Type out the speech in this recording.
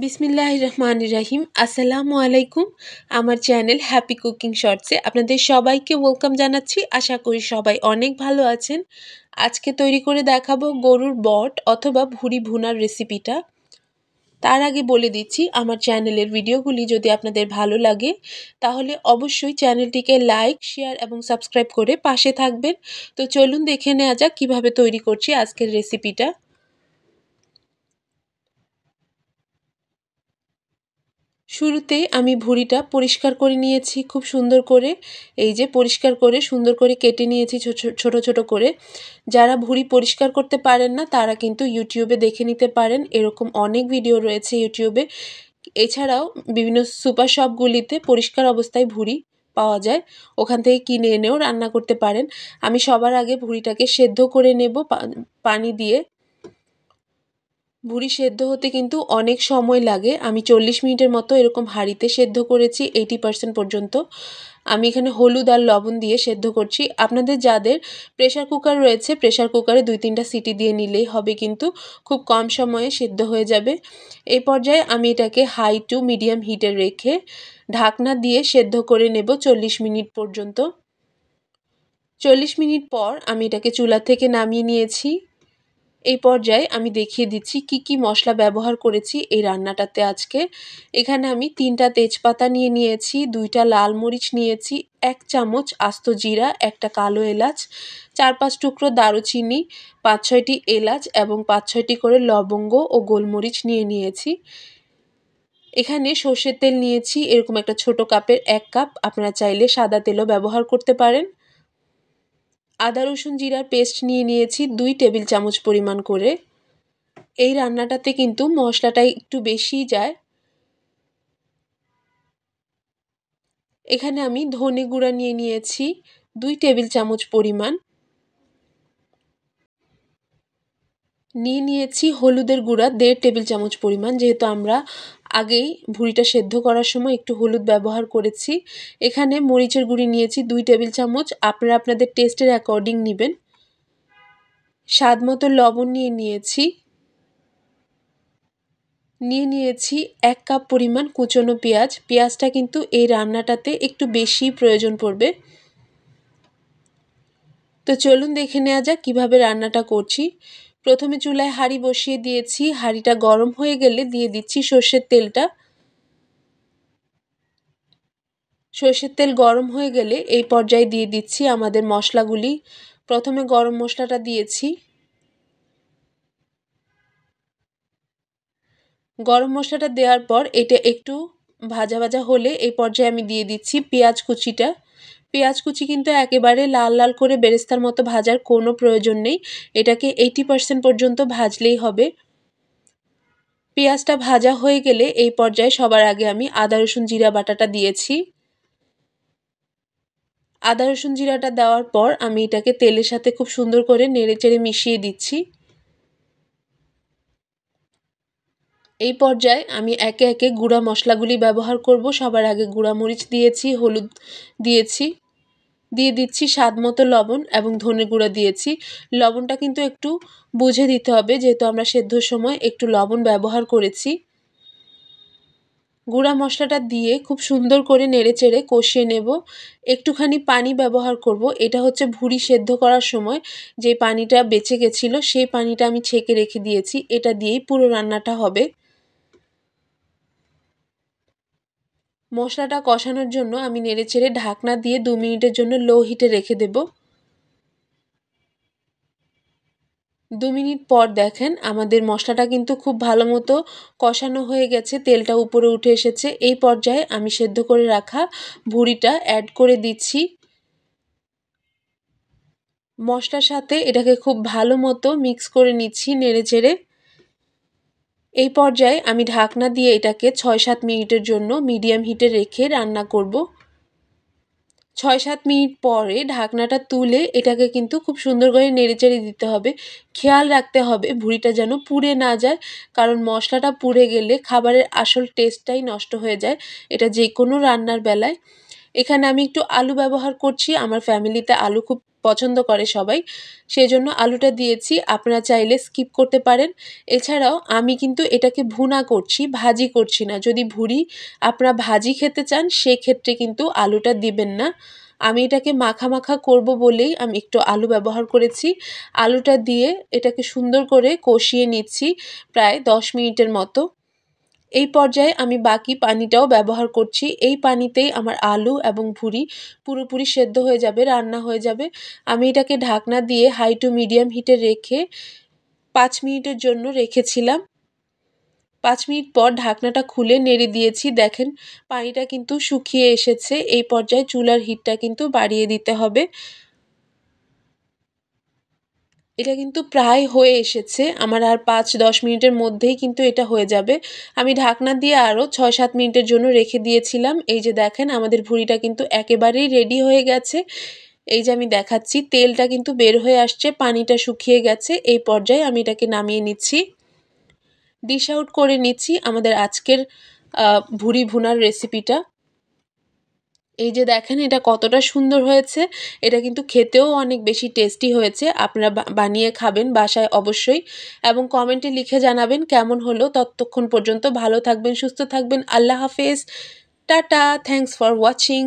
বিসমিল্লাহির রহমানির রহিম। আসসালামু আলাইকুম। আমার চ্যানেল হ্যাপি কুকিং শর্টসে আপনাদের সবাইকে ওয়েলকাম জানাচ্ছি। আশা করি সবাই অনেক ভালো আছেন। আজকে তৈরি করে দেখাবো গরুর বট অথবা ভুঁড়ি ভুনার রেসিপিটা। তার আগে বলে দিচ্ছি, আমার চ্যানেলের ভিডিওগুলি যদি আপনাদের ভালো লাগে তাহলে অবশ্যই চ্যানেলটিকে লাইক, শেয়ার এবং সাবস্ক্রাইব করে পাশে থাকবেন। তো চলুন দেখে নেওয়া যাক কীভাবে তৈরি করছি আজকের রেসিপিটা। শুরুতে আমি ভুঁড়িটা পরিষ্কার করে নিয়েছি খুব সুন্দর করে। এই যে পরিষ্কার করে সুন্দর করে কেটে নিয়েছি ছোট ছোট করে। যারা ভুঁড়ি পরিষ্কার করতে পারেন না তারা কিন্তু ইউটিউবে দেখে নিতে পারেন, এরকম অনেক ভিডিও রয়েছে ইউটিউবে। এছাড়াও বিভিন্ন সুপার শপগুলিতে পরিষ্কার অবস্থায় ভুঁড়ি পাওয়া যায়, ওখান থেকে কিনে এনেও রান্না করতে পারেন। আমি সবার আগে ভুঁড়িটাকে সেদ্ধ করে নেব পানি দিয়ে। ভুঁড়ি সেদ্ধ হতে কিন্তু অনেক সময় লাগে। আমি 40 মিনিটের মতো এরকম হাঁড়িতে সেদ্ধ করেছি 80% পর্যন্ত। আমি এখানে হলুদ আর লবণ দিয়ে সেদ্ধ করছি। আপনাদের যাদের প্রেশার কুকার রয়েছে প্রেশার কুকারে 2-3টা সিটি দিয়ে নিলেই হবে, কিন্তু খুব কম সময়ে সেদ্ধ হয়ে যাবে। এই পর্যায়ে আমি এটাকে হাই টু মিডিয়াম হিটে রেখে ঢাকনা দিয়ে সেদ্ধ করে নেব 40 মিনিট পর্যন্ত। 40 মিনিট পর আমি এটাকে চুলা থেকে নামিয়ে নিয়েছি। এই পর্যায়ে আমি দেখিয়ে দিচ্ছি কি কি মশলা ব্যবহার করেছি এই রান্নাটাতে আজকে। এখানে আমি 3টা তেজপাতা নিয়ে নিয়েছি, 2টা লাল মরিচ নিয়েছি, 1 চামচ আস্ত জিরা, একটা কালো এলাচ, 4-5 টুকরো দারুচিনি, 5-6টি এলাচ এবং 5-6টি করে লবঙ্গ ও গোলমরিচ নিয়ে নিয়েছি। এখানে সর্ষের তেল নিয়েছি এরকম একটা ছোট কাপের 1 কাপ, আপনারা চাইলে সাদা তেলও ব্যবহার করতে পারেন। আদা রসুন জিরার পেস্ট নিয়ে নিয়েছি 2 টেবিল চামচ পরিমাণ করে। এই রান্নাটাতে কিন্তু মশলাটা একটু বেশিই যায়। এখানে আমি ধনে গুঁড়া নিয়ে নিয়েছি 2 টেবিল চামচ পরিমাণ। নিয়ে নিয়েছি হলুদের গুঁড়া 1.5 টেবিল চামচ পরিমাণ, যেহেতু আমরা আগেই ভুঁড়িটা সেদ্ধ করার সময় একটু হলুদ ব্যবহার করেছি। এখানে মরিচের গুঁড়ি নিয়েছি 2 টেবিল চামচ, আপনারা আপনাদের টেস্টের অ্যাকর্ডিং নেবেন। স্বাদ মতো লবণ নিয়ে নিয়েছি। নিয়েছি 1 কাপ পরিমাণ কুচনো পেঁয়াজ। পেঁয়াজটা কিন্তু এই রান্নাটাতে একটু বেশি প্রয়োজন পড়বে। তো চলুন দেখে নেওয়া যাক কীভাবে রান্নাটা করছি। প্রথমে চুলায় হাঁড়ি বসিয়ে দিয়েছি, হাঁড়িটা গরম হয়ে গেলে দিয়ে দিচ্ছি সর্ষের তেলটা। সর্ষের তেল গরম হয়ে গেলে এই পর্যায়ে দিয়ে দিচ্ছি আমাদের মশলাগুলি। প্রথমে গরম মশলাটা দিয়েছি। গরম মশলাটা দেওয়ার পর এটা একটু ভাজা ভাজা হলে এই পর্যায়ে আমি দিয়ে দিচ্ছি পেঁয়াজ কুচিটা। পেঁয়াজ কুচি কিন্তু একেবারে লাল লাল করে বেরেস্তার মতো ভাজার কোনো প্রয়োজন নেই, এটাকে 80% পর্যন্ত ভাজলেই হবে। পেঁয়াজটা ভাজা হয়ে গেলে এই পর্যায়ে সবার আগে আমি আদা রসুন জিরা বাটাটা দিয়েছি। আদা রসুন জিরাটা দেওয়ার পর আমি এটাকে তেলের সাথে খুব সুন্দর করে নেড়েচেড়ে মিশিয়ে দিচ্ছি। এই পর্যায়ে আমি একে একে গুঁড়া মশলাগুলি ব্যবহার করব। সবার আগে গুঁড়া মরিচ দিয়েছি, হলুদ দিয়েছি, দিয়ে দিচ্ছি স্বাদ মতো লবণ এবং ধনে গুঁড়া দিয়েছি। লবণটা কিন্তু একটু বুঝে দিতে হবে, যেহেতু আমরা সেদ্ধর সময় একটু লবণ ব্যবহার করেছি। গুঁড়া মশলাটা দিয়ে খুব সুন্দর করে নেড়েচেড়ে কষিয়ে নেব। একটুখানি পানি ব্যবহার করব, এটা হচ্ছে ভুঁড়ি সেদ্ধ করার সময় যে পানিটা বেঁচে গেছিলো সেই পানিটা আমি ছেঁকে রেখে দিয়েছি, এটা দিয়েই পুরো রান্নাটা হবে। মশলাটা কষানোর জন্য আমি নেড়েচেড়ে ঢাকনা দিয়ে 2 মিনিটের জন্য লো হিটে রেখে দেব। 2 মিনিট পর দেখেন আমাদের মশলাটা কিন্তু খুব ভালো মতো কষানো হয়ে গেছে, তেলটা উপরে উঠে এসেছে। এই পর্যায়ে আমি সেদ্ধ করে রাখা ভুঁড়িটা অ্যাড করে দিচ্ছি। মশলার সাথে এটাকে খুব ভালো মতো মিক্স করে নিচ্ছি নেড়েচেড়ে। এই পর্যায়ে আমি ঢাকনা দিয়ে এটাকে 6-7 মিনিটের জন্য মিডিয়াম হিটে রেখে রান্না করব। 6-7 মিনিট পরে ঢাকনাটা তুলে এটাকে কিন্তু খুব সুন্দর করে নেড়েচেড়ে দিতে হবে। খেয়াল রাখতে হবে ভুঁড়িটা যেন পুড়ে না যায়, কারণ মশলাটা পুড়ে গেলে খাবারের আসল টেস্টটাই নষ্ট হয়ে যায়, এটা যে কোনো রান্নার বেলায়। এখানে আমি একটু আলু ব্যবহার করছি, আমার ফ্যামিলিতে আলু খুব পছন্দ করে সবাই, সেই জন্য আলুটা দিয়েছি। আপনারা চাইলে স্কিপ করতে পারেন। এছাড়াও আমি কিন্তু এটাকে ভুনা করছি, ভাজি করছি না। যদি ভুড়ি আপনারা ভাজি খেতে চান সেক্ষেত্রে কিন্তু আলুটা দিবেন না। আমি এটাকে মাখা মাখা করব বলেই আমি একটু আলু ব্যবহার করেছি। আলুটা দিয়ে এটাকে সুন্দর করে কষিয়ে নিচ্ছি প্রায় 10 মিনিটের মতো। এই পর্যায়ে আমি বাকি পানিটাও ব্যবহার করছি। এই পানিতেই আমার আলু এবং ভুড়ি পুরোপুরি সেদ্ধ হয়ে যাবে, রান্না হয়ে যাবে। আমি এটাকে ঢাকনা দিয়ে হাই টু মিডিয়াম হিটে রেখে 5 মিনিটের জন্য রেখেছিলাম। 5 মিনিট পর ঢাকনাটা খুলে নেড়ে দিয়েছি। দেখেন পানিটা কিন্তু শুকিয়ে এসেছে। এই পর্যায়ে চুলার হিটটা কিন্তু বাড়িয়ে দিতে হবে। এটা কিন্তু প্রায় হয়ে এসেছে। আমার আর 5-10 মিনিটের মধ্যেই কিন্তু এটা হয়ে যাবে। আমি ঢাকনা দিয়ে আরও 6-7 মিনিটের জন্য রেখে দিয়েছিলাম। এই যে দেখেন আমাদের ভুড়িটা কিন্তু একেবারেই রেডি হয়ে গেছে। এই যে আমি দেখাচ্ছি তেলটা কিন্তু বের হয়ে আসছে, পানিটা শুকিয়ে গেছে। এই পর্যায়ে আমি এটাকে নামিয়ে নিচ্ছি। ডিশ আউট করে নিচ্ছি আমাদের আজকের ভুড়ি ভুনার রেসিপিটা। এই যে দেখেন এটা কতটা সুন্দর হয়েছে। এটা কিন্তু খেতেও অনেক বেশি টেস্টি হয়েছে। আপনারা বানিয়ে খাবেন বাসায় অবশ্যই, এবং কমেন্টে লিখে জানাবেন কেমন হলো। ততক্ষণ পর্যন্ত ভালো থাকবেন, সুস্থ থাকবেন। আল্লাহ হাফেজ, টাটা, থ্যাঙ্কস ফর ওয়াচিং।